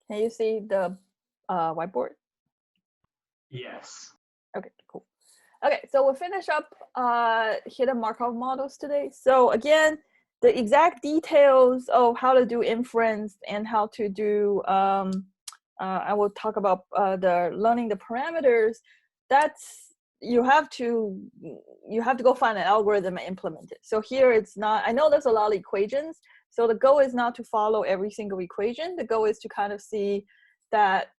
Can you see the whiteboard? Yes. Okay, cool. Okay, so we'll finish up hidden Markov models today. So again, the exact details of how to do inference and how to do, I will talk about the learning the parameters. That's you have to go find an algorithm and implement it. So here it's not. I know there's a lot of equations. So the goal is not to follow every single equation. The goal is to kind of see that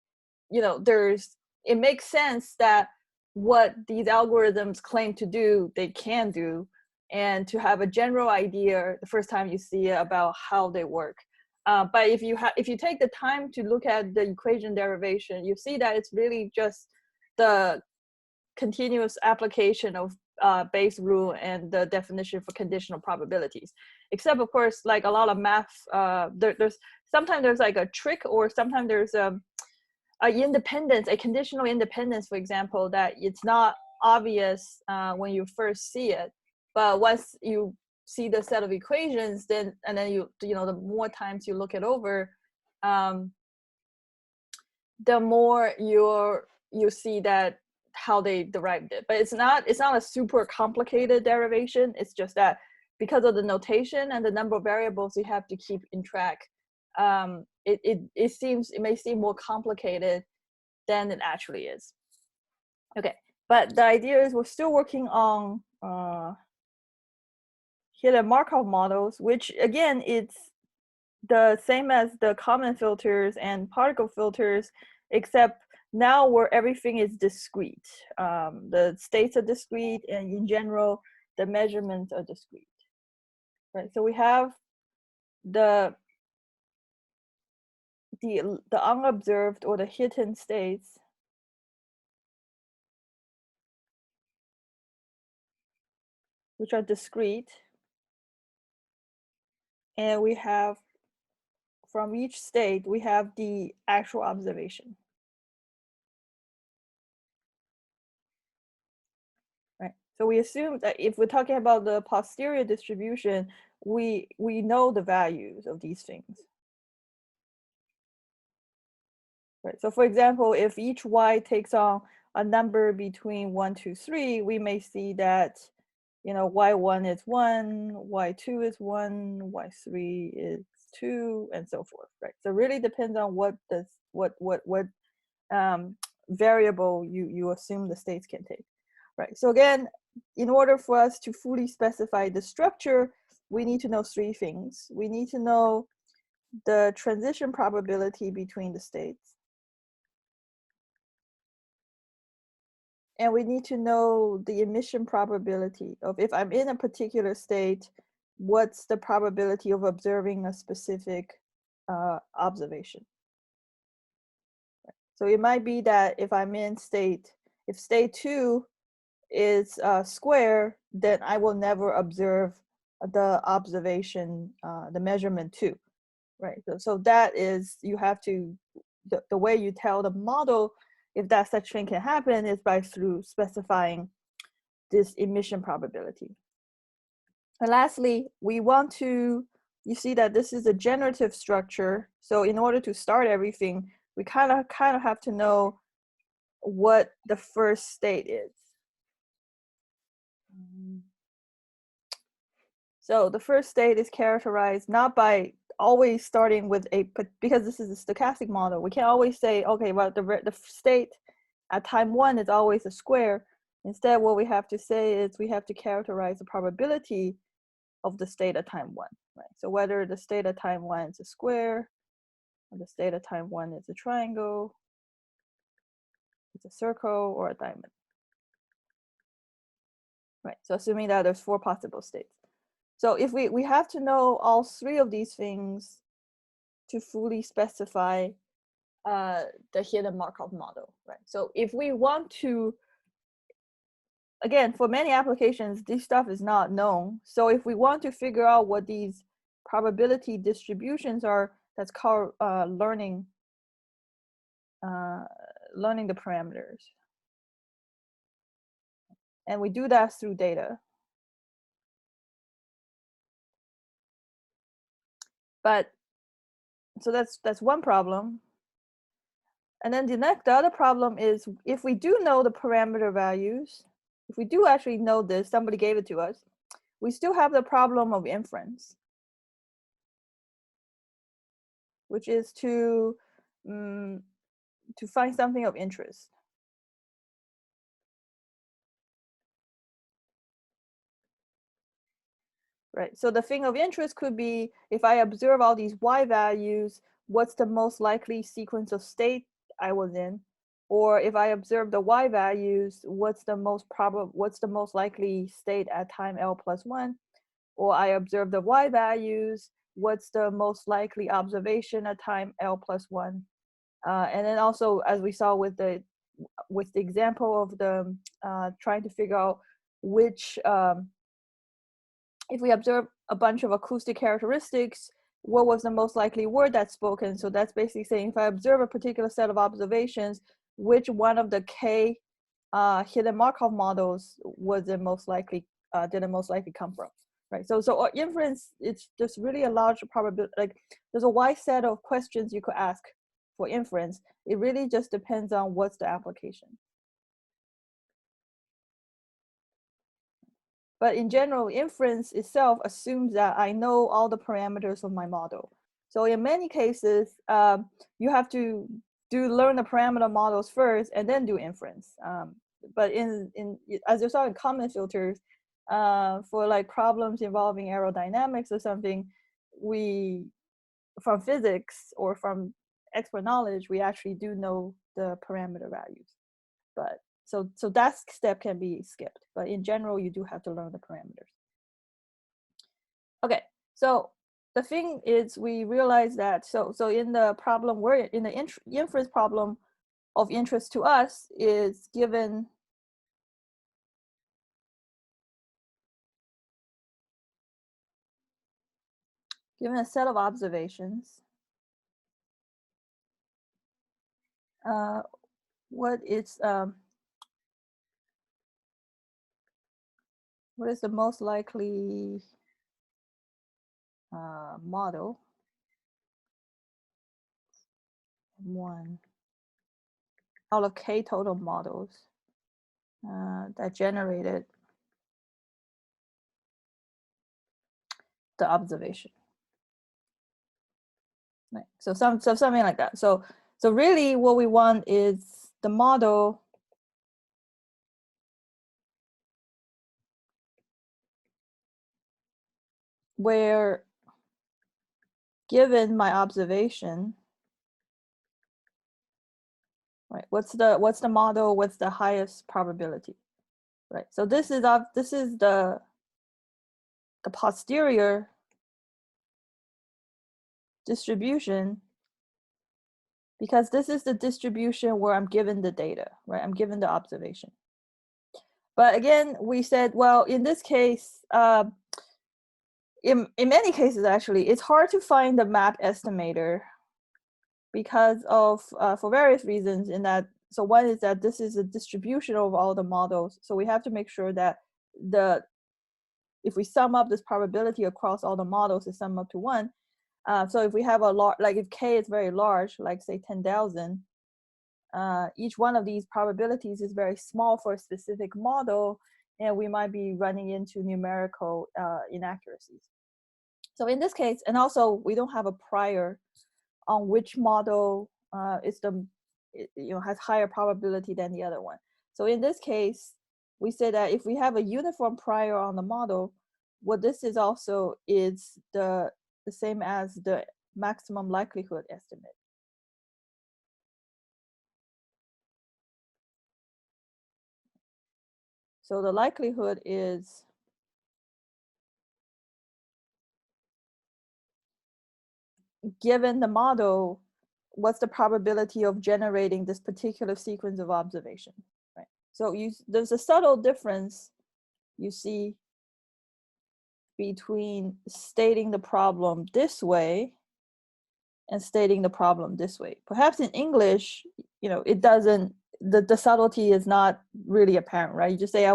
it makes sense that what these algorithms claim to do, they can do, and to have a general idea the first time you see it about how they work. But if you take the time to look at the equation derivation, you see that it's really just the continuous application of Bayes rule and the definition for conditional probabilities. Except, of course, like a lot of math, there's sometimes there's like a trick, or sometimes there's a independence, a conditional independence, for example, that it's not obvious when you first see it, but once you see the set of equations, then the more times you look it over, the more you see that how they derived it. But it's not a super complicated derivation. It's just that because of the notation and the number of variables you have to keep in track, it may seem more complicated than it actually is. Okay, but the idea is we're still working on hidden Markov models, which again, it's the same as the Kalman filters and particle filters, except now where everything is discrete. The states are discrete, and in general, the measurements are discrete. Right, so we have the unobserved or the hidden states, which are discrete, and we have, from each state, we have the actual observation. Right. So we assume that if we're talking about the posterior distribution, we know the values of these things. Right. So for example, if each y takes on a number between 1, 2, 3, we may see that y1 is 1, y2 is 1, y3 is 2, and so forth. Right. So it really depends on what variable you assume the states can take. Right. So again, in order for us to fully specify the structure, we need to know three things. We need to know the transition probability between the states. And we need to know the emission probability of, if I'm in a particular state, what's the probability of observing a specific observation. So it might be that if I'm in if state 2 is square, then I will never observe the observation, the measurement 2, right? So that is, you have to, the way you tell the model if that such thing can happen is through specifying this emission probability. And lastly, we want to, you see that this is a generative structure. So in order to start everything, we kind of have to know what the first state is. So the first state is characterized not by always starting with because this is a stochastic model, we can't always say, okay, well, the state at time 1 is always a square. Instead, what we have to say is we have to characterize the probability of the state at time 1, right? So whether the state at time 1 is a square, or the state at time 1 is a triangle, it's a circle, or a diamond. Right, so assuming that there's 4 possible states. So if we have to know all 3 of these things to fully specify the hidden Markov model, right? So if we want to, again, for many applications, this stuff is not known. So if we want to figure out what these probability distributions are, that's called learning the parameters. And we do that through data. But so that's one problem. And then the other problem is if we do know the parameter values, if we do actually know this, somebody gave it to us, we still have the problem of inference, which is to find something of interest. Right, so the thing of interest could be, if I observe all these y values, what's the most likely sequence of state I was in? Or if I observe the y values, what's the most likely state at time L+1? Or I observe the y values, what's the most likely observation at time L+1? And then also, as we saw with the example of the trying to figure out which if we observe a bunch of acoustic characteristics, what was the most likely word that's spoken? So that's basically saying if I observe a particular set of observations, which one of the K hidden Markov models was the most likely did the most likely come from, right? So inference, it's just really a large probability. Like there's a wide set of questions you could ask for inference. It really just depends on what's the application. But in general, inference itself assumes that I know all the parameters of my model. So in many cases, you have to learn the parameter models first and then do inference. But as you saw in Kalman filters, for like problems involving aerodynamics or something, from physics or from expert knowledge, we actually do know the parameter values. But so that step can be skipped, but in general, you do have to learn the parameters. Okay, so the thing is, we realize that so in the problem we're in the inference problem of interest to us is given a set of observations. What is the most likely model? One out of K total models that generated the observation. Right. So something like that. So really what we want is the model where, given my observation, right, what's the model with the highest probability, right? So this is the posterior distribution, because this is the distribution where I'm given the data, right? I'm given the observation. But again, we said, well, in this case, in many cases, actually, it's hard to find the map estimator because of, for various reasons, in that, so one is that this is a distribution of all the models. So we have to make sure that if we sum up this probability across all the models, it sum up to 1. So if we have a lot, like if K is very large, like say 10,000, each one of these probabilities is very small for a specific model, and we might be running into numerical inaccuracies. So in this case, and also we don't have a prior on which model has higher probability than the other one. So in this case, we say that if we have a uniform prior on the model, what this is also is the same as the maximum likelihood estimate. So the likelihood is given the model, what's the probability of generating this particular sequence of observation, right? So there's a subtle difference you see between stating the problem this way and stating the problem this way. Perhaps in English, it doesn't, the subtlety is not really apparent, right? You just say,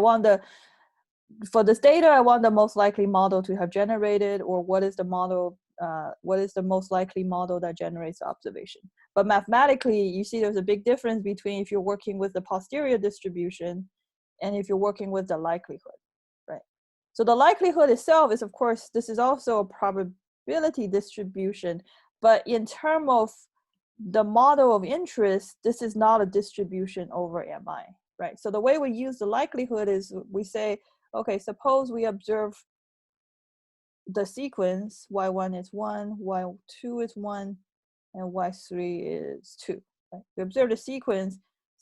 for this data, I want the most likely model to have generated, or what is the model the most likely model that generates the observation. But mathematically, you see there's a big difference between if you're working with the posterior distribution and if you're working with the likelihood, right? So the likelihood itself is, of course, this is also a probability distribution, but in terms of the model of interest, this is not a distribution over MI, right? So the way we use the likelihood is we say, okay, suppose we observe the sequence, y1 is 1, y2 is 1, and y3 is 2. Right? We observe the sequence,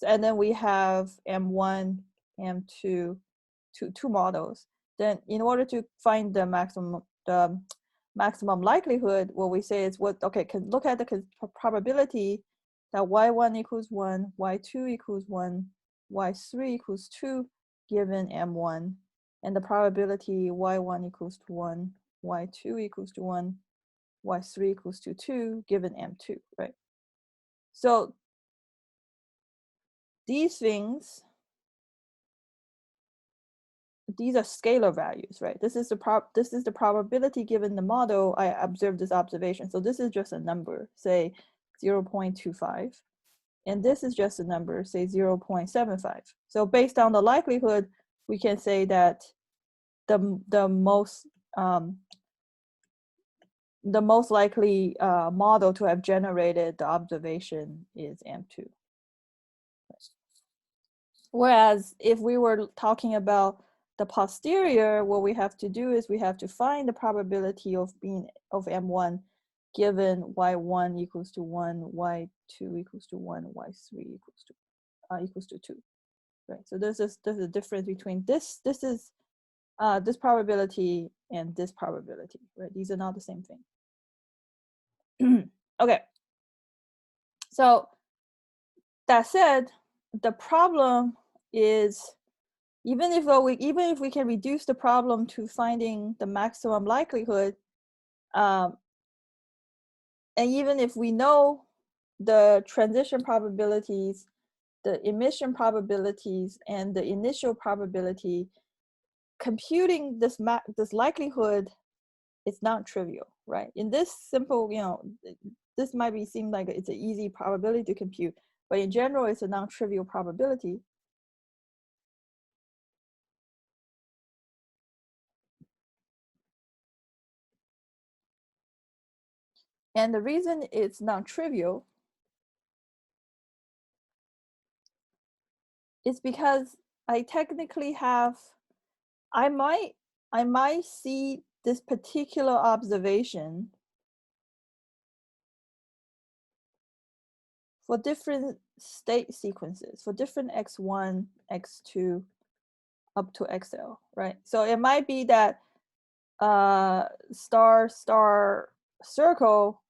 and then we have M1, M2, two models. Then in order to find the maximum likelihood, what we say is can look at the probability that y1 equals 1, y2 equals 1, y3 equals 2 given M1, and the probability y1 equals to 1, y2 equals to 1, y3 equals to 2 given M2, right? So these things, these are scalar values, right? This is the probability given the model I observed this observation. So this is just a number, say 0.25. And this is just a number, say 0.75. So based on the likelihood, we can say that the most likely model to have generated the observation is M2. Whereas if we were talking about the posterior, what we have to do is we have to find the probability of M1 given y1 equals to 1, y2 equals to 1, y3 equals to 2. Right. So there's a difference between this probability and this probability. Right. These are not the same thing. Okay. So that said, the problem is even if we can reduce the problem to finding the maximum likelihood, and even if we know the transition probabilities, the emission probabilities, and the initial probability, computing this likelihood is not trivial, right? In this simple, this might seem like it's an easy probability to compute, but in general, it's a non-trivial probability. And the reason it's non-trivial is because I technically have, I might see this particular observation for different state sequences, for different x1, x2, up to xl, right? So it might be that star circle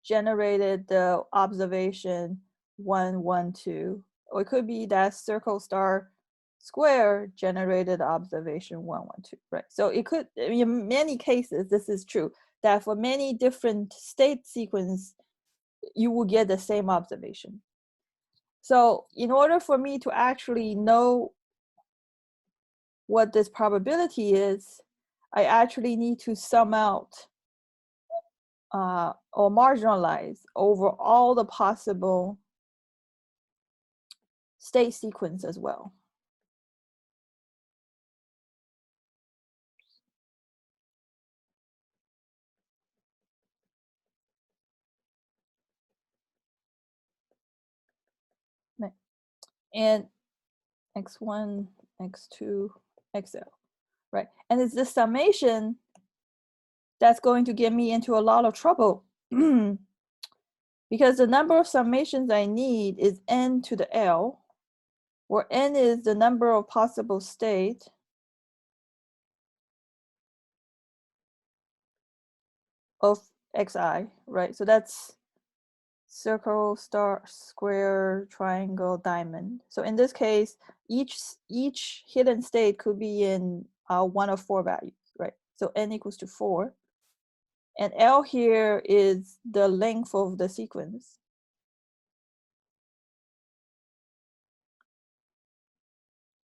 generated the observation 1, 1, 2, or it could be that circle star square generated observation 1, 1, 2, right? So it could, in many cases, this is true, that for many different state sequence, you will get the same observation. So in order for me to actually know what this probability is, I actually need to sum out or marginalize over all the possible state sequence as well. And x1, x2, xl, right? And it's the summation that's going to get me into a lot of trouble because the number of summations I need is n to the L, where n is the number of possible state of xi, right? So that's circle, star, square, triangle, diamond. So in this case, each hidden state could be in one of 4 values, right? So n equals to 4. And L here is the length of the sequence.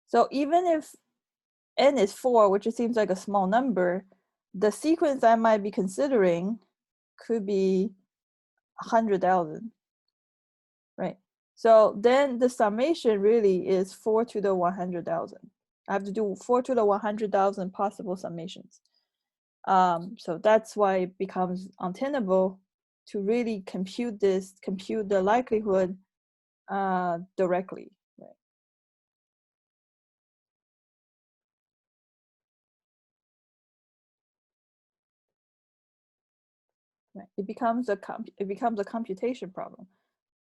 So even if n is 4, which it seems like a small number, the sequence I might be considering could be 100,000, right? So then the summation really is 4 to the 100,000. I have to do 4 to the 100,000 possible summations. So that's why it becomes untenable to really compute the likelihood directly. Right. It becomes a computation problem.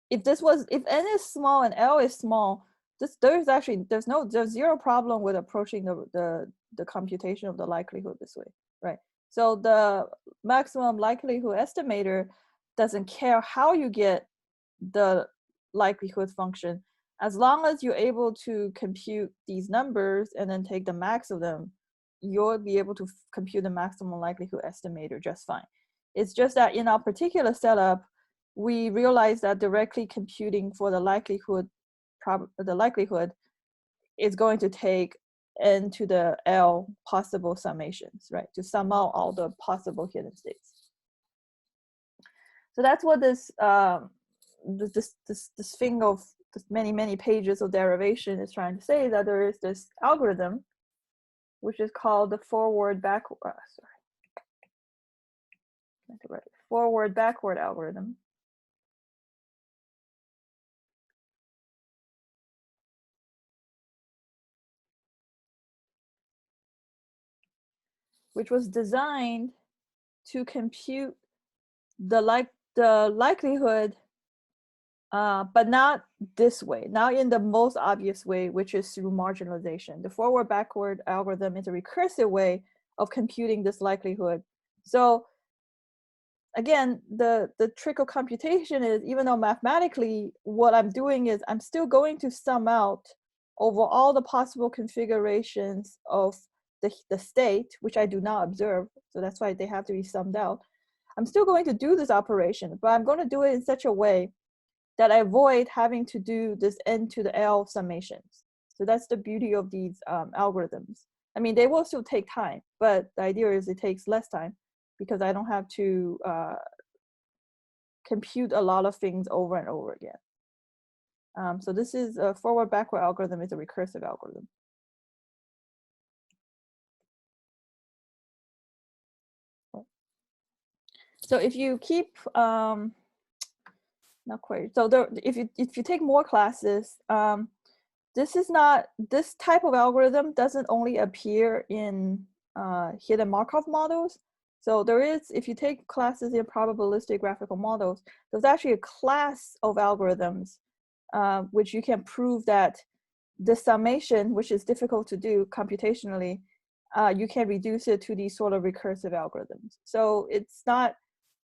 If n is small and L is small, there's zero problem with approaching the computation of the likelihood this way, right? So the maximum likelihood estimator doesn't care how you get the likelihood function, as long as you're able to compute these numbers and then take the max of them, you'll be able to compute the maximum likelihood estimator just fine. It's just that in our particular setup, we realize that directly computing for the likelihood is going to take n to the L possible summations, right? To sum out all the possible hidden states. So that's what this thing of this many pages of derivation is trying to say, that there is this algorithm which is called the forward backward algorithm, which was designed to compute the likelihood, but not this way, not in the most obvious way, which is through marginalization. The forward-backward algorithm is a recursive way of computing this likelihood. So again, the trick of computation is, even though mathematically what I'm doing is I'm still going to sum out over all the possible configurations of the state, which I do not observe. So that's why they have to be summed out. I'm still going to do this operation, but I'm going to do it in such a way that I avoid having to do this n to the L summations. So that's the beauty of these algorithms. I mean, they will still take time, but the idea is it takes less time because I don't have to compute a lot of things over and over again. So this is a forward-backward algorithm. It's a recursive algorithm. So if you keep, not quite, so if you take more classes, this type of algorithm doesn't only appear in hidden Markov models. So there is, if you take classes in probabilistic graphical models, there's actually a class of algorithms which you can prove that the summation, which is difficult to do computationally, you can reduce it to these sort of recursive algorithms. So it's not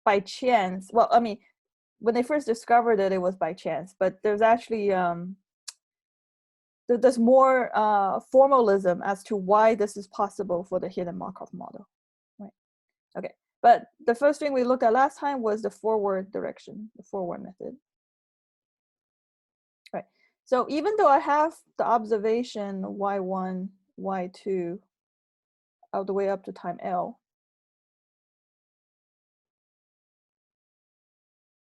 by chance. Well, I mean, when they first discovered it, it was by chance, but there's actually, there's more formalism as to why this is possible for the hidden Markov model, right? Okay, but the first thing we looked at last time was the forward direction, the forward method. Right, so even though I have the observation y1, y2 all the way up to time L,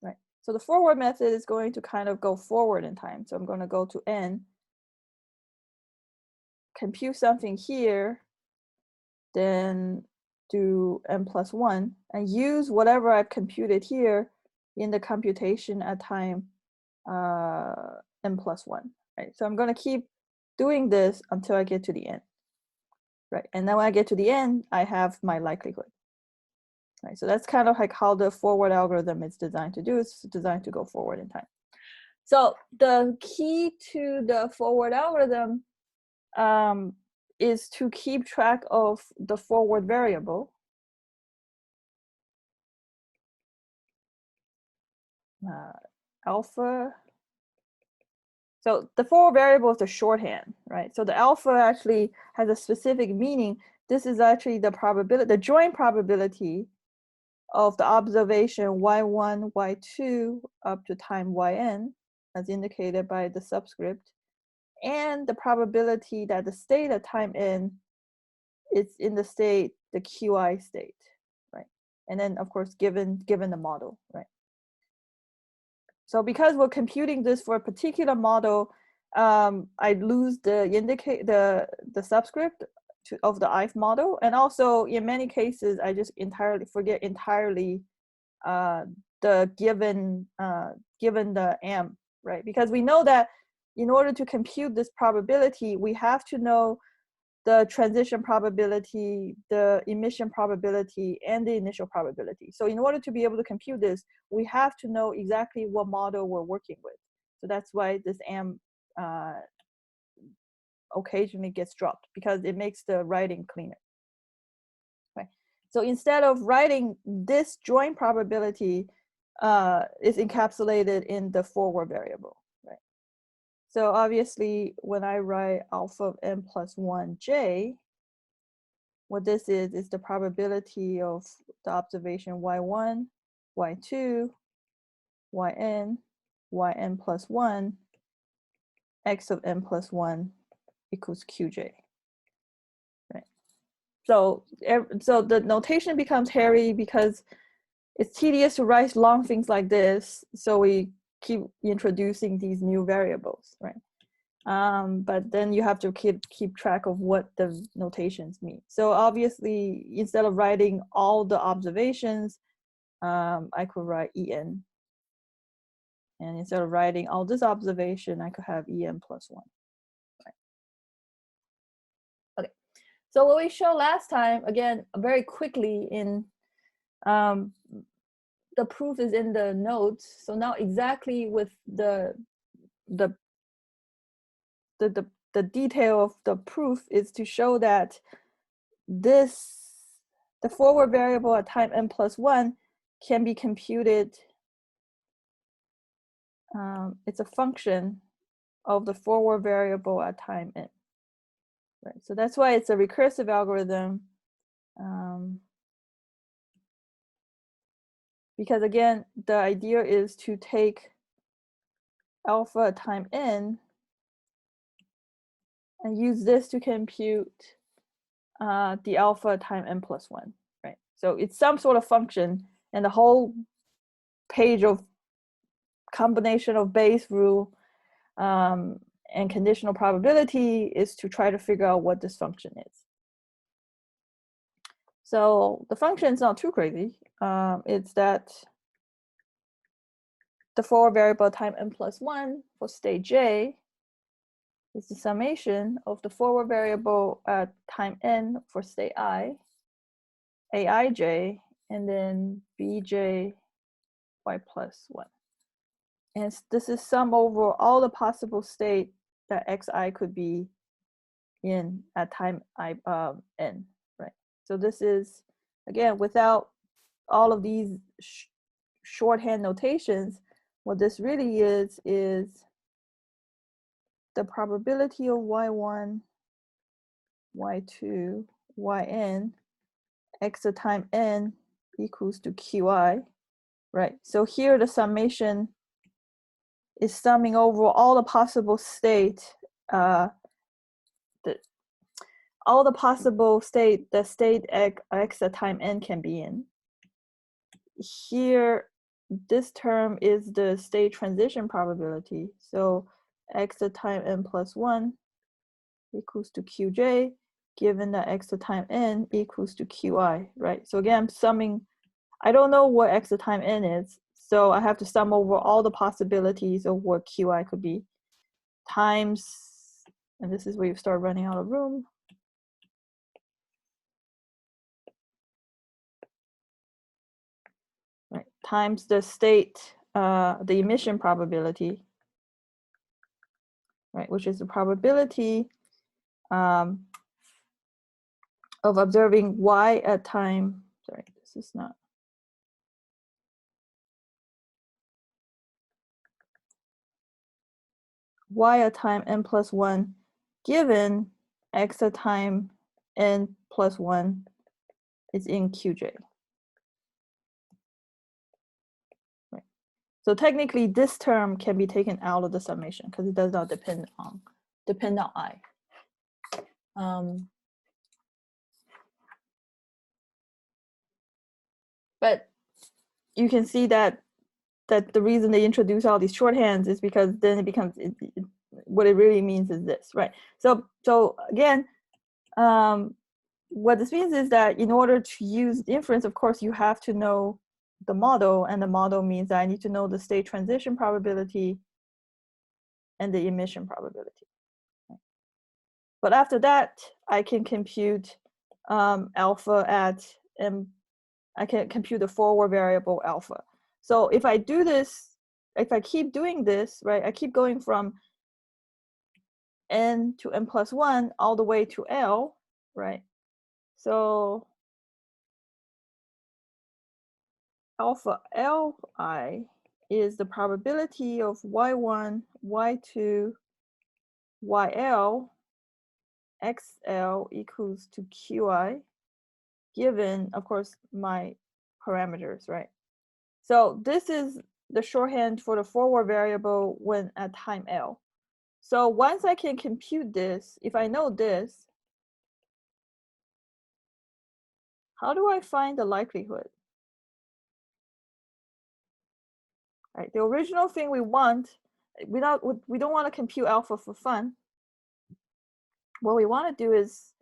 right? So the forward method is going to kind of go forward in time. So I'm going to go to n, compute something here, then do n+1, and use whatever I've computed here in the computation at time n+1, right? So I'm going to keep doing this until I get to the end, right? And then when I get to the end, I have my likelihood, right? So that's kind of like how the forward algorithm is designed to do. It's designed to go forward in time. So the key to the forward algorithm is to keep track of the forward variable. Alpha. So the forward variable is the shorthand, right? So the alpha actually has a specific meaning. This is actually the probability, the joint probability of the observation y1, y2 up to time yn, as indicated by the subscript, and the probability that the state at time n is in the state, the qi state, right? And then of course, given the model, right? So because we're computing this for a particular model, I lose the subscript of the IVE model. And also in many cases, I just forget entirely the given the M, right? Because we know that in order to compute this probability, we have to know the transition probability, the emission probability, and the initial probability. So in order to be able to compute this, we have to know exactly what model we're working with. So that's why this M occasionally gets dropped, because it makes the writing cleaner. Right. So instead of writing this joint probability, is encapsulated in the forward variable. Right. So obviously, when I write alpha of n plus 1j, what this is the probability of the observation y1, y2, yn plus 1, x of n plus 1 equals qj. Right. So the notation becomes hairy because it's tedious to write long things like this. So we keep introducing these new variables, right? But then you have to keep track of what the notations mean. So obviously, instead of writing all the observations, I could write En. And instead of writing all this observation, I could have En plus 1. Right. Okay. So what we showed last time, again, very quickly in the proof is in the notes. So now exactly with the detail of the proof is to show that the forward variable at time n plus 1 can be computed. It's a function of the forward variable at time n. Right. So that's why it's a recursive algorithm. Because again, the idea is to take alpha at time n and use this to compute the alpha at time n plus 1, right? So it's some sort of function, and the whole page of combination of Bayes rule and conditional probability is to try to figure out what this function is. So the function is not too crazy. It's that the forward variable time n plus 1 for state j is the summation of the forward variable at time n for state I, aij, and then bj y plus 1. And this is sum over all the possible state that xi could be in at time n, right? So this is, again, without all of these shorthand notations, what this really is the probability of y1, y2, yn, x at time n equals to qi, right? So here the summation is summing over all the possible state, all the possible state that state x at time n can be in. Here, this term is the state transition probability. So x at time n plus 1 equals to qj, given that x at time n equals to qi, right? So again, I'm summing, I don't know what x at time n is, so I have to sum over all the possibilities of what qi could be, times, and this is where you start running out of room, right, times the state, the emission probability, right, which is the probability of observing y at time, sorry, this is not, y at time n plus 1 given x at time n plus 1 is in qj. Right. So technically this term can be taken out of the summation because it does not depend on I. But you can see that the reason they introduce all these shorthands is because then it becomes what it really means is this, right? So again, what this means is that in order to use inference, of course, you have to know the model, and the model means that I need to know the state transition probability and the emission probability. But after that, I can compute alpha at, I can compute the forward variable alpha. So if I do this, if I keep doing this, right, I keep going from n to n plus 1 all the way to L, right? So alpha Li is the probability of y1, y2, yl, xl equals to qi, given, of course, my parameters, right? So this is the shorthand for the forward variable when at time L. So once I can compute this, if I know this, how do I find the likelihood? Right, the original thing we want, we don't want to compute alpha for fun. What we want to do is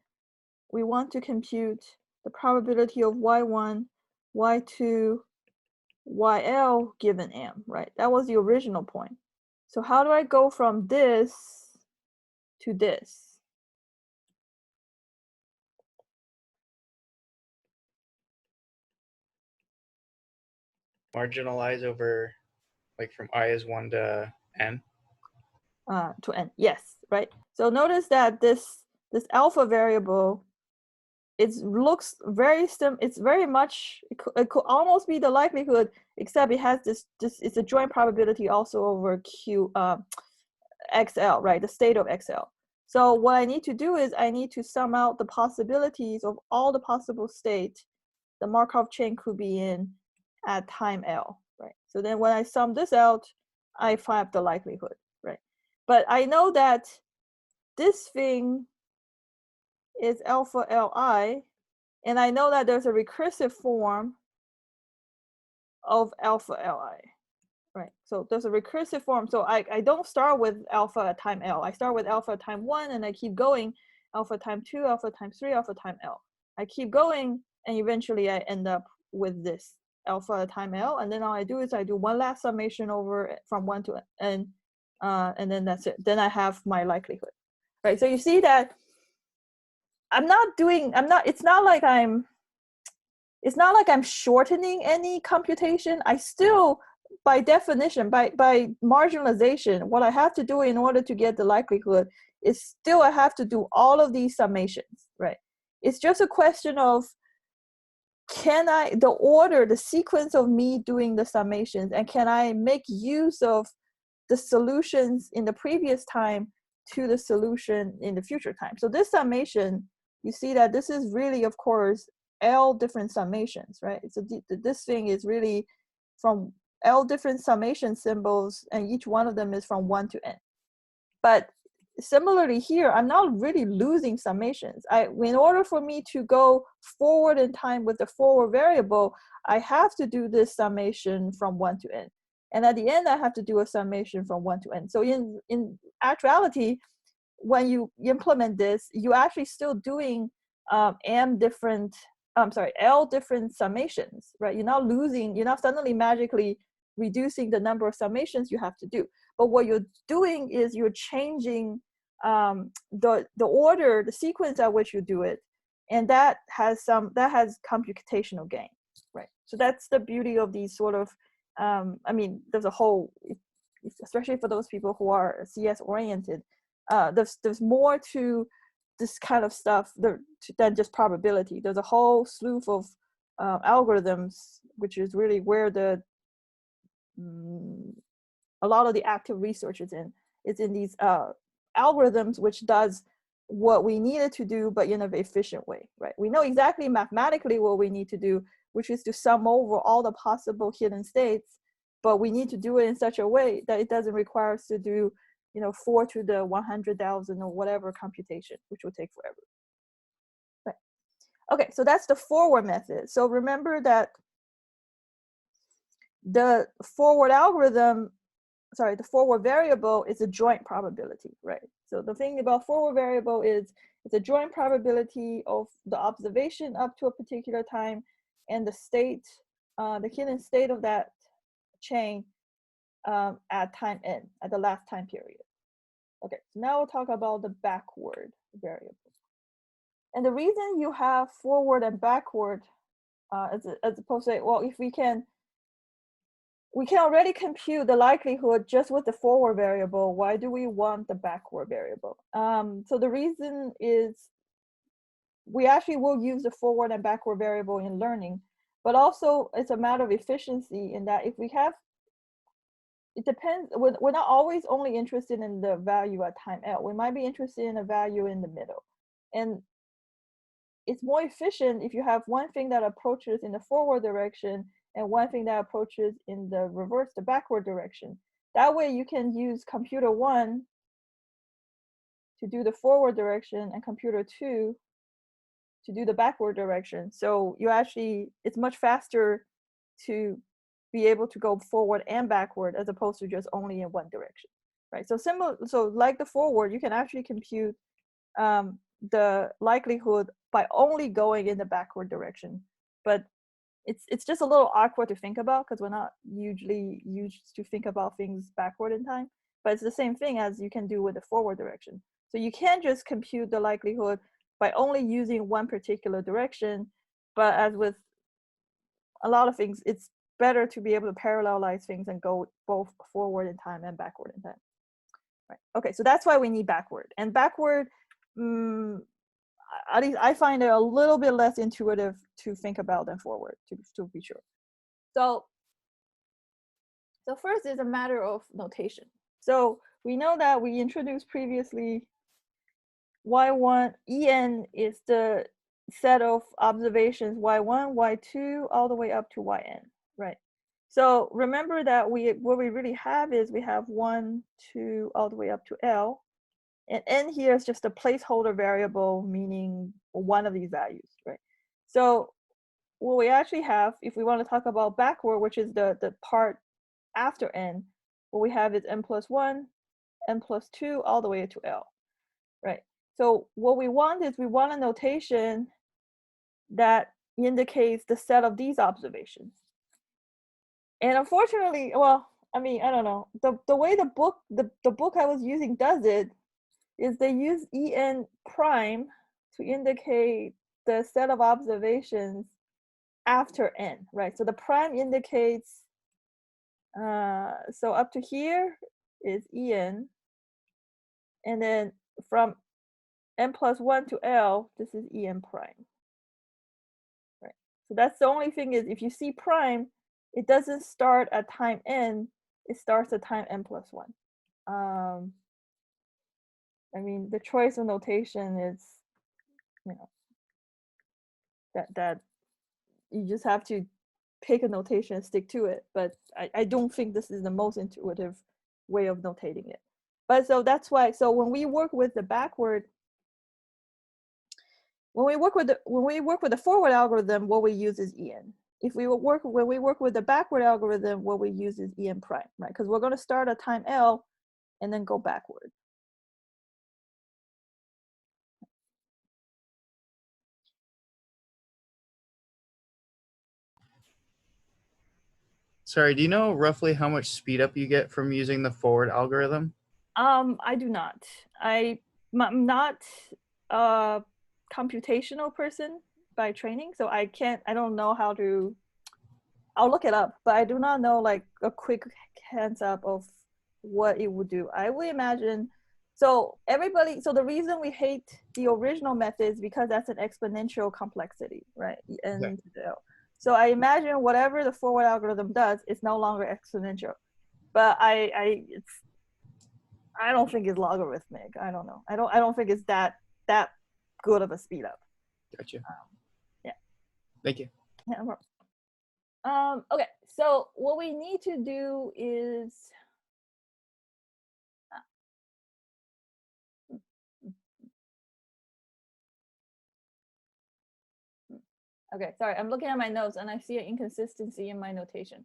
we want to compute the probability of y1, y2, yl given m, right? That was the original point. So how do I go from this to this? Marginalize over, like from I is 1 to n? To n, yes, right? So notice that this alpha variable, it looks very it's very much, it could almost be the likelihood, except it has this it's a joint probability also over q xl, right? The state of xl. So what I need to do is I need to sum out the possibilities of all the possible states the Markov chain could be in at time L, right? So then when I sum this out, I find the likelihood, right? But I know that this thing is alpha Li, and I know that there's a recursive form of alpha Li, right? So there's a recursive form. So I don't start with alpha at time L. I start with alpha at time 1, and I keep going alpha time 2, alpha time 3, alpha time L. I keep going, and eventually I end up with this alpha at time L. And then all I do is I do one last summation over from 1 to n, and then that's it. Then I have my likelihood, right? So you see that it's not like I'm shortening any computation. I still, by definition, by marginalization, what I have to do in order to get the likelihood is still I have to do all of these summations, right? It's just a question of the sequence of me doing the summations, and can I make use of the solutions in the previous time to the solution in the future time. So this summation, you see that this is really, of course, L different summations, right? So this thing is really from L different summation symbols, and each one of them is from 1 to n. But similarly here, I'm not really losing summations. In order for me to go forward in time with the forward variable, I have to do this summation from 1 to n. And at the end, I have to do a summation from 1 to n. So in actuality, when you implement this, you're actually still doing L different summations, right? You're not suddenly magically reducing the number of summations you have to do. But what you're doing is you're changing the order, the sequence at which you do it, and that has computational gain, right? So that's the beauty of these sort of there's a whole, especially for those people who are CS oriented, there's more to this kind of stuff than just probability. There's a whole slew of algorithms, which is really where a lot of the active research is in. It's in these algorithms, which does what we needed to do, but in an efficient way, right? We know exactly mathematically what we need to do, which is to sum over all the possible hidden states, but we need to do it in such a way that it doesn't require us to do, 4 to the 100,000 or whatever computation, which will take forever. Right. Okay, so that's the forward method. So remember that the forward algorithm, sorry, the forward variable is a joint probability, right? So the thing about forward variable is it's a joint probability of the observation up to a particular time and the state, the hidden state of that chain at time n, at the last time period. Okay, so now we'll talk about the backward variable. And the reason you have forward and backward, as opposed to, well, if we can already compute the likelihood just with the forward variable, why do we want the backward variable? So the reason is we actually will use the forward and backward variable in learning, but also it's a matter of efficiency in that if we have, it depends, we're not always only interested in the value at time L. We might be interested in a value in the middle. And it's more efficient if you have one thing that approaches in the forward direction and one thing that approaches in the reverse, the backward direction. That way you can use computer 1 to do the forward direction and computer 2 to do the backward direction. So you actually, it's much faster to be able to go forward and backward as opposed to just only in one direction, right? So similar, so like the forward, you can actually compute the likelihood by only going in the backward direction, but it's just a little awkward to think about because we're not usually used to think about things backward in time, but it's the same thing as you can do with the forward direction. So you can't just compute the likelihood by only using one particular direction, but as with a lot of things, it's better to be able to parallelize things and go both forward in time and backward in time. Right. Okay, so that's why we need backward. And backward, at least I find it a little bit less intuitive to think about than forward, to be sure. So first is a matter of notation. So we know that we introduced previously y1, En is the set of observations y1, y2, all the way up to yn, right? So remember that what we really have is we have 1, 2, all the way up to L. And n here is just a placeholder variable, meaning one of these values, right? So what we actually have, if we want to talk about backward, which is the part after n, what we have is n plus 1, n plus 2, all the way to L, right? So what we want is we want a notation that indicates the set of these observations. And unfortunately, well, I mean, I don't know, the way the book I was using does it is they use En prime to indicate the set of observations after n, right? So the prime indicates, so up to here is En, and then from n plus 1 to L, this is En prime, right? So that's the only thing is if you see prime, it doesn't start at time n, it starts at time n plus 1. I mean, the choice of notation is, you know, that you just have to pick a notation and stick to it. But I don't think this is the most intuitive way of notating it. But so that's why, so when we work with the backward, when we work with the forward algorithm, what we use is En. When we work with the backward algorithm, what we use is En prime, right? Because we're going to start at time L and then go backward. Sorry, do you know roughly how much speed up you get from using the forward algorithm? I do not. I'm not a computational person by training, so I don't know how to, I'll look it up, but I do not know like a quick hands up of what it would do. I would imagine, so the reason we hate the original method is because that's an exponential complexity, right? And so I imagine whatever the forward algorithm does, it's no longer exponential. But I don't think it's logarithmic. I don't know. I don't think it's that good of a speed up. Gotcha. Yeah. Thank you. Yeah. Okay. So what we need to do is. Okay, sorry, I'm looking at my notes and I see an inconsistency in my notation.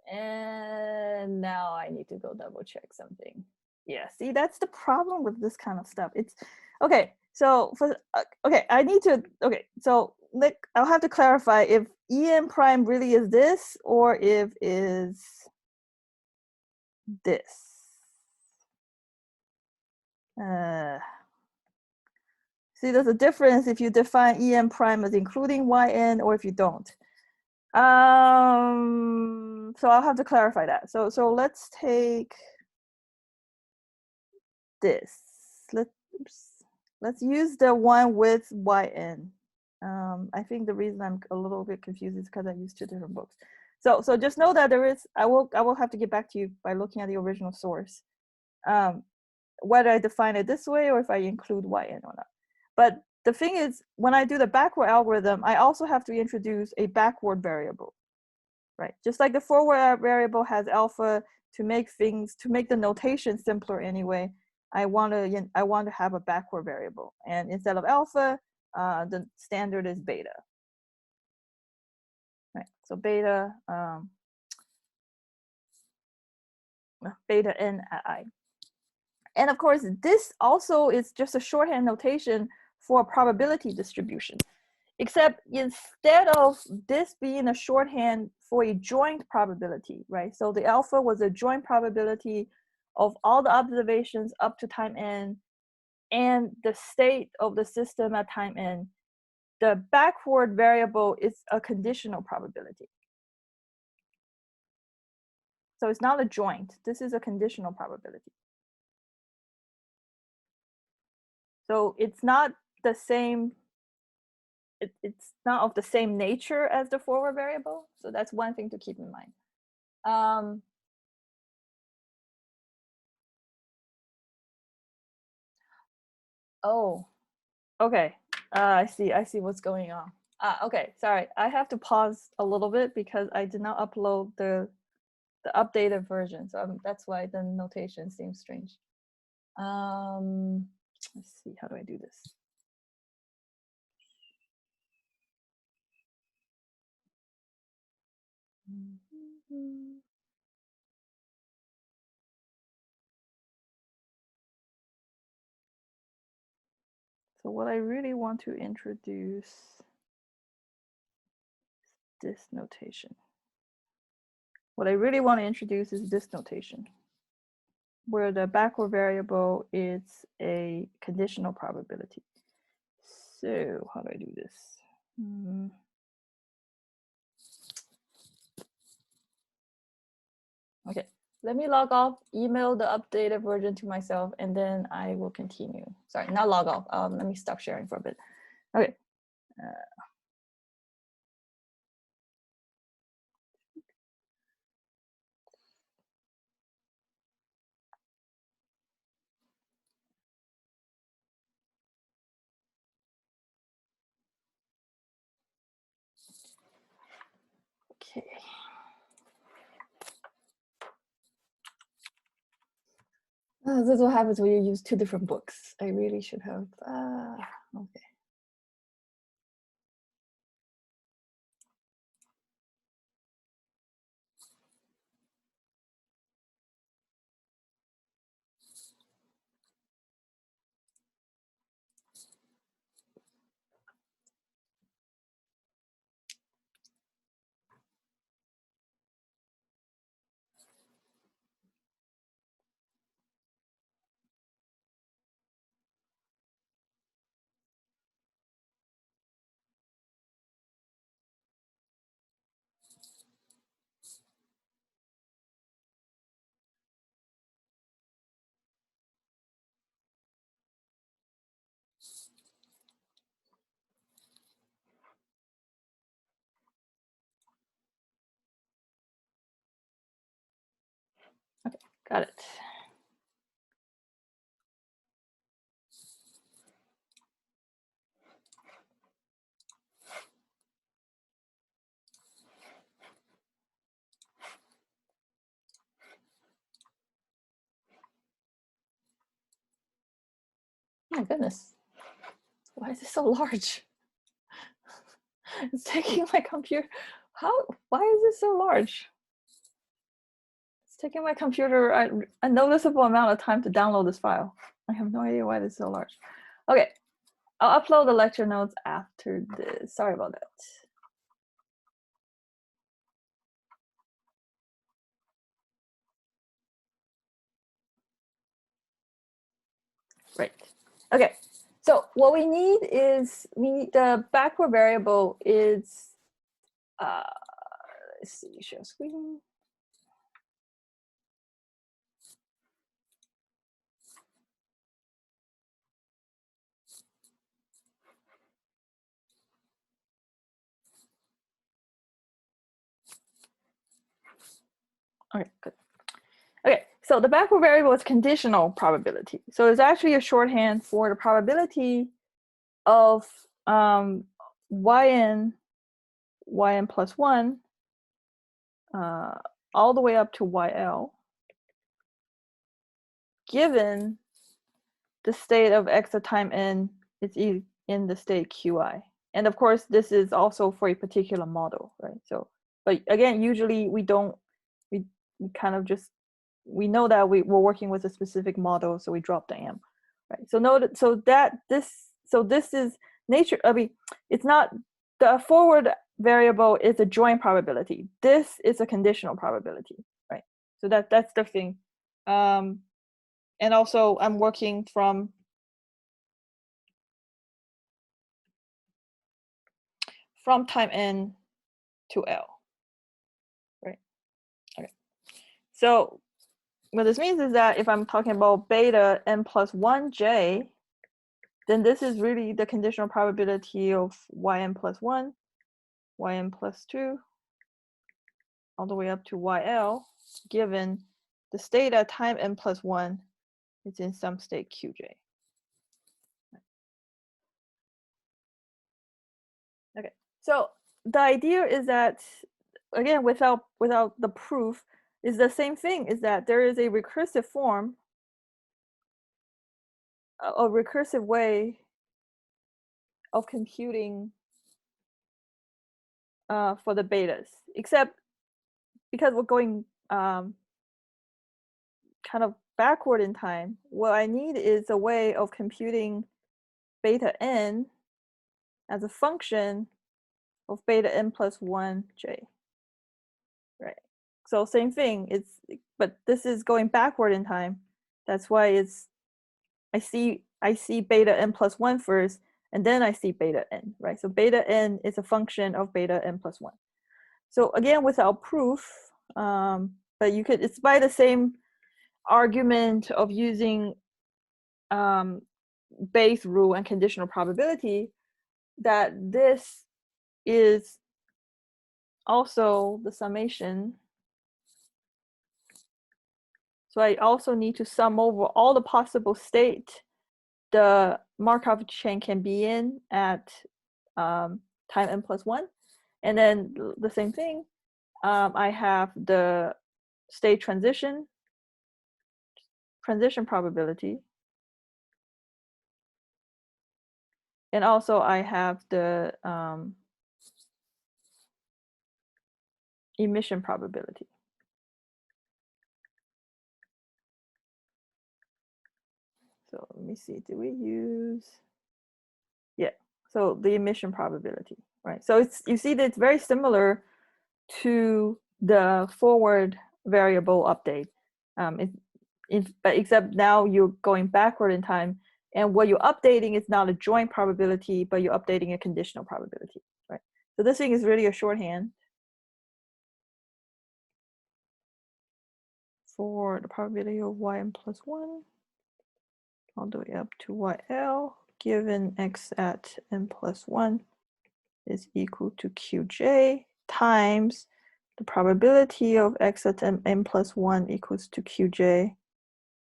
And now I need to go double check something. Yeah, see, that's the problem with this kind of stuff. It's okay. So for okay, I need to okay. So like I'll have to clarify if en prime really is this or if is this. See, there's a difference if you define en prime as including yn or if you don't. So I'll have to clarify that. So let's take this. Let's use the one with yn. I think the reason I'm a little bit confused is because I used 2 different books. So just know that there is. I will have to get back to you by looking at the original source, whether I define it this way or if I include yn or not. But the thing is, when I do the backward algorithm, I also have to introduce a backward variable, right? Just like the forward variable has alpha to make the notation simpler anyway. I want to have a backward variable, and instead of alpha, the standard is beta. Right. So beta beta n at I. And of course, this also is just a shorthand notation for a probability distribution, except instead of this being a shorthand for a joint probability, right? So the alpha was a joint probability of all the observations up to time n and the state of the system at time n. The backward variable is a conditional probability. So it's not a joint. This is a conditional probability. So it's not the same, it's not of the same nature as the forward variable. So that's one thing to keep in mind. Oh, okay. I see what's going on. Okay, sorry. I have to pause a little bit because I did not upload the updated version. So that's why the notation seems strange. Let's see, how do I do this? So what I really want to introduce is this notation. What I really want to introduce is this notation, where the backward variable is a conditional probability. So how do I do this? Okay, let me log off, email the updated version to myself, and then I will continue. Sorry, not log off. Let me stop sharing for a bit. Okay. Okay. This is what happens when you use 2 different books. I really should have. Okay. Okay, got it. My goodness, why is it so large? It's taking my computer. Why is it so large? taking my computer a noticeable amount of time to download this file. I have no idea why this is so large. Okay, I'll upload the lecture notes after this. Sorry about that. Right. Okay. So what we need is the backward variable is let's see, share screen. Okay, good. Okay, so the backward variable is conditional probability. So it's actually a shorthand for the probability of yn plus 1 all the way up to yl, given the state of x at time n is in the state qi. And of course, this is also for a particular model, right? So, but again, usually we kind of just, we know that we're working with a specific model, so we drop the m, right? So note, so this is nature. I mean, it's not the forward variable is a joint probability. This is a conditional probability, right? So that's the thing. And also, I'm working from time n to L, right? Okay. So what this means is that if I'm talking about beta n plus 1j, then this is really the conditional probability of yn plus 1, yn plus 2, all the way up to yl, given the state at time n plus 1 is in some state qj. Okay, so the idea is that, again, without the proof, is the same thing, is that there is a recursive form, a recursive way of computing for the betas, except because we're going kind of backward in time, what I need is a way of computing beta n as a function of beta n plus 1j, right? So same thing, but this is going backward in time. That's why I see beta n plus 1 first, and then I see beta n, right? So beta n is a function of beta n plus 1. So again, without proof, but it's by the same argument of using Bayes' rule and conditional probability, that this is also the summation. So I also need to sum over all the possible state the Markov chain can be in at time n plus 1. And then the same thing, I have the state transition probability. And also I have the emission probability. So let me see, do we use, yeah, so the emission probability, right? So you see that it's very similar to the forward variable update, but except now you're going backward in time, and what you're updating is not a joint probability, but you're updating a conditional probability, right? So this thing is really a shorthand for the probability of yn plus 1 all the way up to yl, given x at n plus 1 is equal to qj times the probability of x at n plus 1 equals to qj,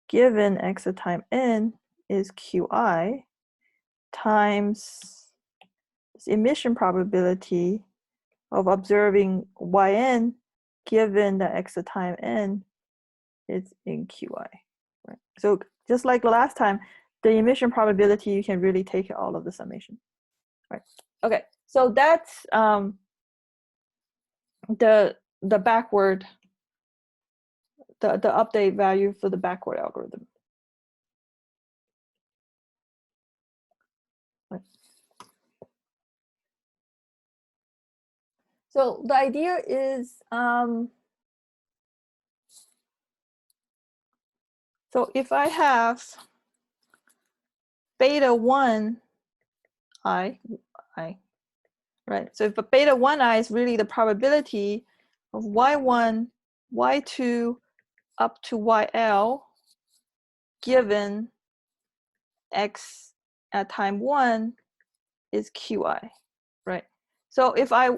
given x at time n is qi, times this emission probability of observing yn, given that x at time n is in qi, right? So just like the last time, the emission probability, you can really take all of the summation, right? Okay, so that's the backward the update value for the backward algorithm. So the idea is, so if I have beta 1 I, right? So if a beta 1i is really the probability of y1, y2 up to yl given x at time 1 is qi, right? So if I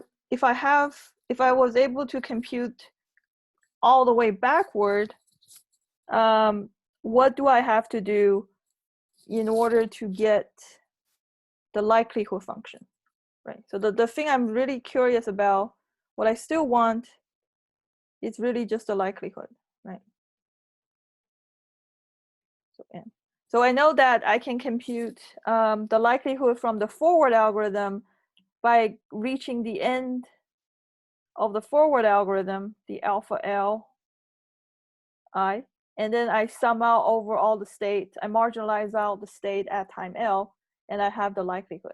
was able to compute all the way backward, what do I have to do in order to get the likelihood function, right? So the thing I'm really curious about, what I still want, is really just the likelihood, right? So n. So I know that I can compute the likelihood from the forward algorithm by reaching the end of the forward algorithm, the alpha L I, and then I sum out over all the states. I marginalize out the state at time L, and I have the likelihood.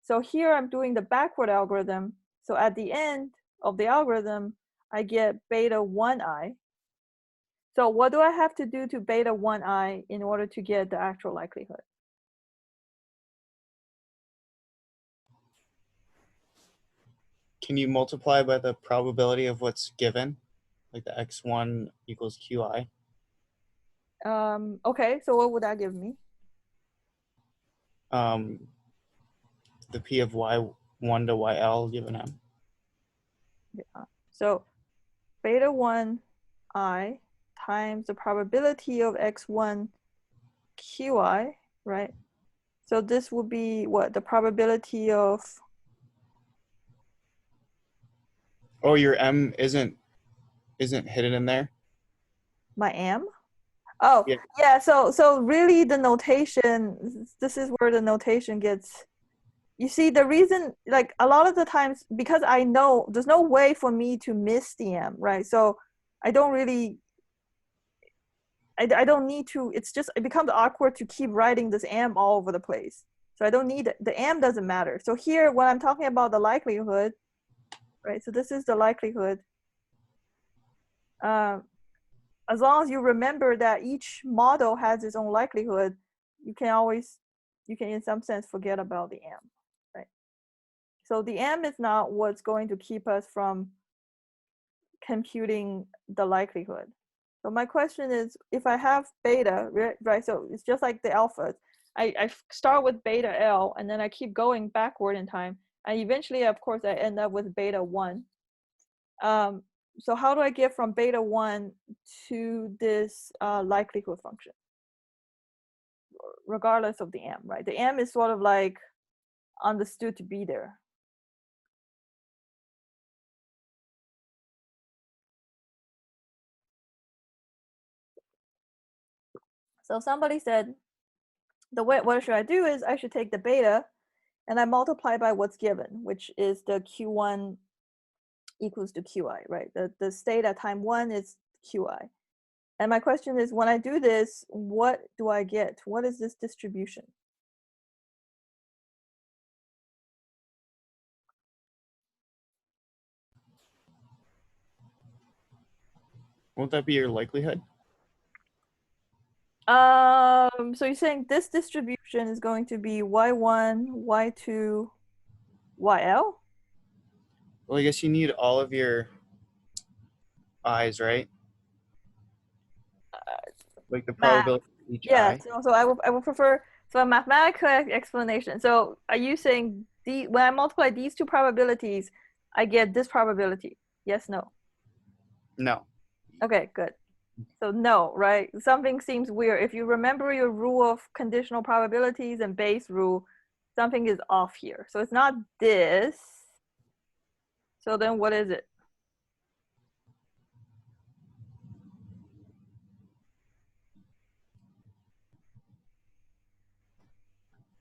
So here I'm doing the backward algorithm. So at the end of the algorithm, I get beta 1i. So what do I have to do to beta 1i in order to get the actual likelihood? Can you multiply by the probability of what's given? Like the x1 equals qi? Okay, so what would that give me? The p of y1 to yl given m. Yeah. So beta 1i times the probability of x1 qi, right? So this would be what? The probability of, Oh, your m isn't hidden in there? my m? Oh, Yeah. yeah, so really the notation, this is where the notation gets, you see, the reason, like a lot of the times, because I know there's no way for me to miss the m, right? So I don't really, I don't need to, it's just, it becomes awkward to keep writing this m all over the place. So I don't need it. The m doesn't matter. So here, when I'm talking about the likelihood, right? So this is the likelihood. As long as you remember that each model has its own likelihood, you can in some sense forget about the m, right? So the m is not what's going to keep us from computing the likelihood. So my question is, if I have beta, right? So it's just like the alphas. I start with beta L and then I keep going backward in time. And eventually, of course, I end up with beta 1. So how do I get from beta 1 to this likelihood function? Regardless of the m, right? The m is sort of like understood to be there. So somebody said, what should I do is I should take the beta and I multiply by what's given, which is the q1 equals to qi, right? The state at time 1 is qi. And my question is, when I do this, what do I get? What is this distribution? Won't that be your likelihood? So you're saying this distribution is going to be y1, y2, yl? Well, I guess you need all of your i's, right? Like the probability of each Yeah, I. so I will prefer, so a mathematical explanation. So are you saying when I multiply these two probabilities, I get this probability? Yes, no? No. Okay, good. So no, right? Something seems weird. If you remember your rule of conditional probabilities and Bayes rule, something is off here. So it's not this. So then what is it?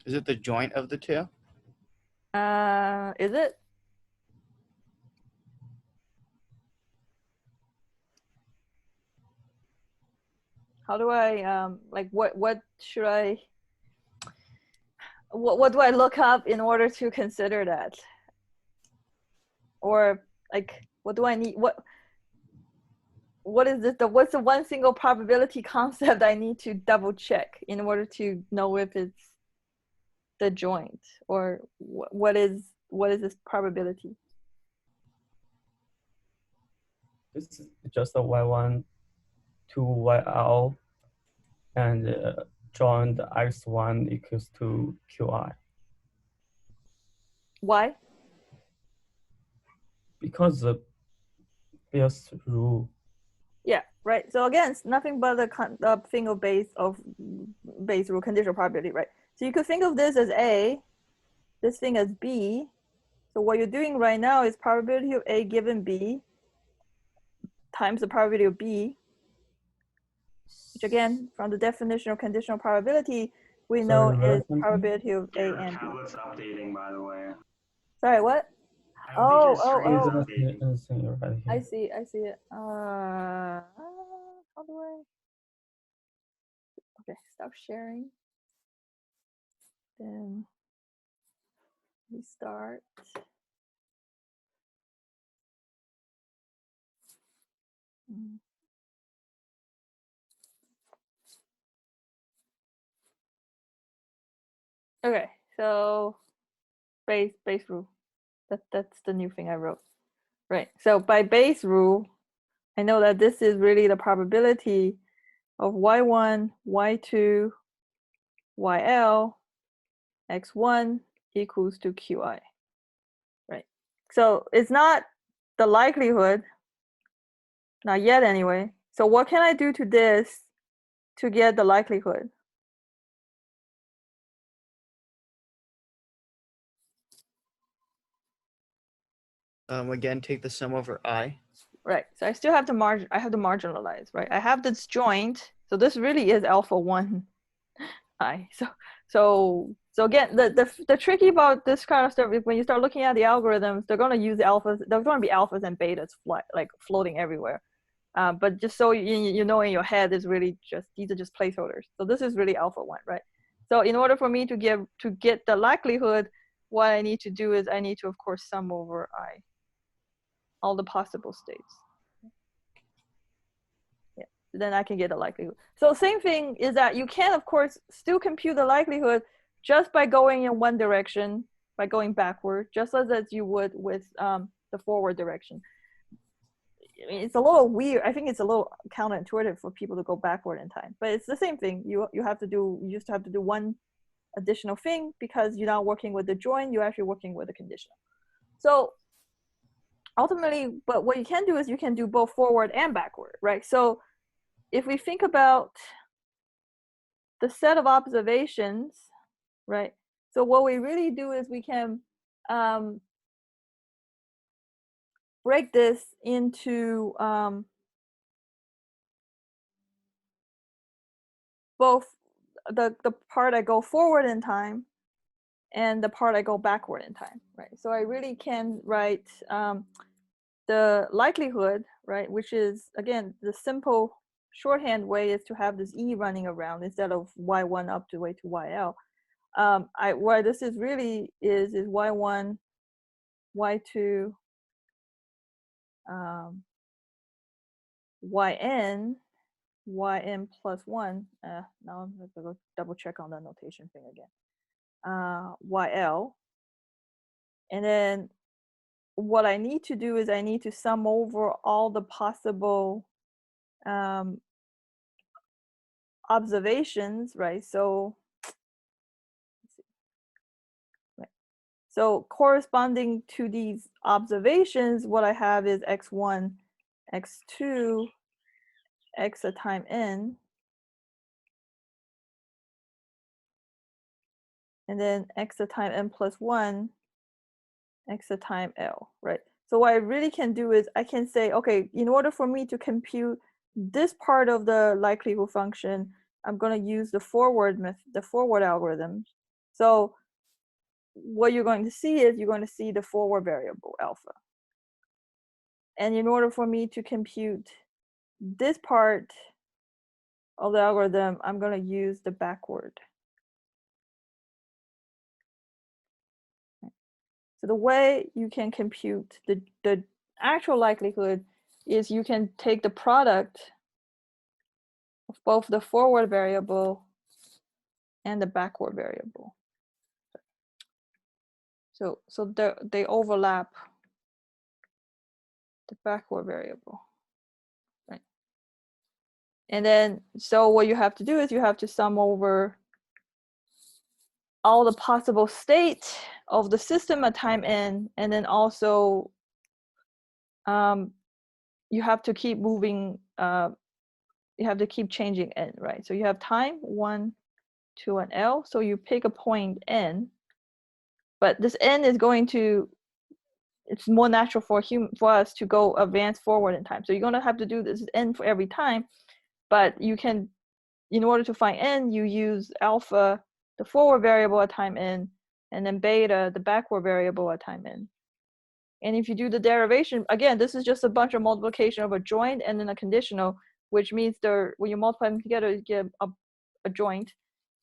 Is it the joint of the two? Is it? How do I like what should I what do I look up in order to consider that? Or like what do I need what is this what's the one single probability concept I need to double check in order to know if it's the joint, or what is this probability? This is just a y1 to yl, and joint x1 equals to qi. Why? Because the Bayes rule. Yeah, right. So again, it's nothing but the thing of Bayes rule, conditional probability, right? So you could think of this as A, this thing as B. So what you're doing right now is probability of A given B times the probability of B, which again, from the definition of conditional probability, we know is probability of A Your and B. tablet's updating, by the way. Sorry, what? I don't think your Oh, screen is oh. updating. Anything right here. I see it. How do I? Okay, stop sharing. Then restart. Okay, so Bayes rule. That's the new thing I wrote. Right. So by Bayes rule, I know that this is really the probability of y1, y2, yl, x1 equals to qi. Right. So it's not the likelihood, not yet anyway. So what can I do to this to get the likelihood? Again, take the sum over I. Right. So I still have to I have to marginalize, right? I have this joint. So this really is alpha 1 I. So again, the tricky about this kind of stuff is when you start looking at the algorithms, they're going to use alphas. There's going to be alphas and betas like floating everywhere. But just so you know in your head, is really just these are just placeholders. So this is really alpha 1, right? So in order for me to get the likelihood, what I need to do is I need to, of course, sum over I, all the possible states. Yeah, then I can get the likelihood. So same thing is that you can, of course, still compute the likelihood just by going in one direction, by going backward, just as you would with the forward direction. I mean, it's a little weird. I think it's a little counterintuitive for people to go backward in time, but it's the same thing. You used to have to do one additional thing because you're not working with the join, you're actually working with the conditional. So ultimately, but what you can do is you can do both forward and backward, right? So if we think about the set of observations, right? So what we really do is we can break this into both the part I go forward in time and the part I go backward in time, right? So I really can write the likelihood, right, which is, again, the simple shorthand way is to have this E running around instead of Y1 up to way to YL. Where this is really is Y1, Y2, yn plus 1. Now I'm going to go double check on the notation thing again. Yl. And then what I need to do is I need to sum over all the possible observations, right? So, so corresponding to these observations, what I have is x1, x2, x a time n, and then x a time n plus 1, x a time l, right? So what I really can do is I can say, okay, in order for me to compute this part of the likelihood function, I'm going to use the forward algorithm. So what you're going to see is you're going to see the forward variable alpha. And in order for me to compute this part of the algorithm, I'm going to use the backward. So the way you can compute the actual likelihood is you can take the product of both the forward variable and the backward variable. So they overlap the backward variable, right? And then, so what you have to do is you have to sum over all the possible state of the system at time n, and then also you have to keep moving, you have to keep changing n, right? So you have time 1, 2, and L. So you pick a point n, but this n is going to, it's more natural for us to go advance forward in time. So you're going to have to do this n for every time, but you can, in order to find n, you use alpha, the forward variable at time n, and then beta, the backward variable at time n. And if you do the derivation, again, this is just a bunch of multiplication of a joint and then a conditional, which means when you multiply them together, you get a joint,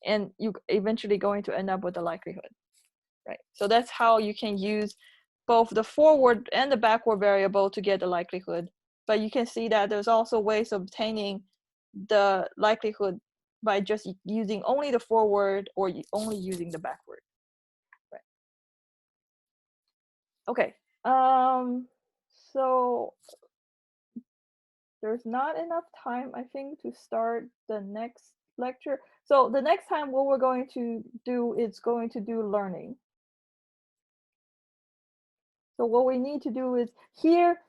and you eventually going to end up with the likelihood, right? So that's how you can use both the forward and the backward variable to get the likelihood. But you can see that there's also ways of obtaining the likelihood by just using only the forward or only using the backward, right? Okay, so there's not enough time, I think, to start the next lecture. So the next time what we're going to do is going to do learning. So what we need to do is here,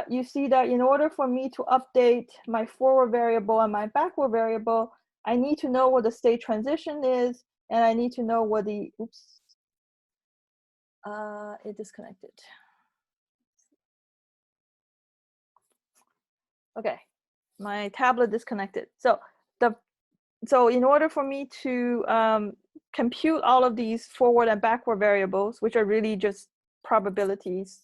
you see that in order for me to update my forward variable and my backward variable, I need to know what the state transition is, and I need to know what the, oops, it disconnected. Okay, my tablet disconnected. So in order for me to compute all of these forward and backward variables, which are really just probabilities,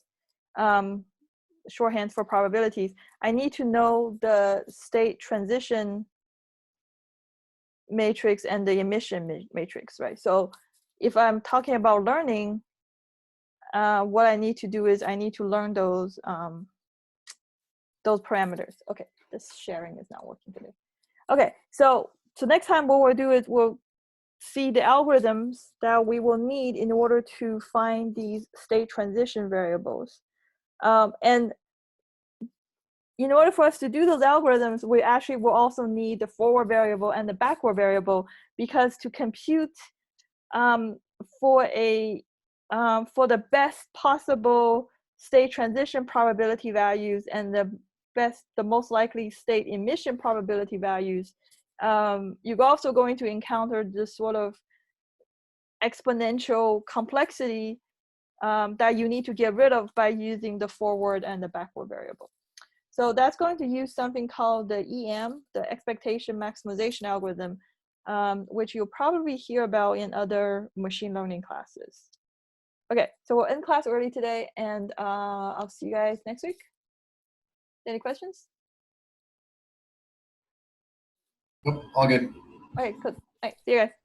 shorthand for probabilities, I need to know the state transition matrix and the emission matrix, right? So if I'm talking about learning, what I need to do is I need to learn those parameters. Okay, this sharing is not working today. Okay, so next time what we'll do is we'll see the algorithms that we will need in order to find these state transition variables. And in order for us to do those algorithms, we actually will also need the forward variable and the backward variable, because to compute for the best possible state transition probability values and the most likely state emission probability values, you're also going to encounter this sort of exponential complexity that you need to get rid of by using the forward and the backward variable. So that's going to use something called the EM, the expectation maximization algorithm, which you'll probably hear about in other machine learning classes. Okay, so we'll end class early today, and I'll see you guys next week. Any questions? Nope, all good. Okay, cool. All right, see you guys.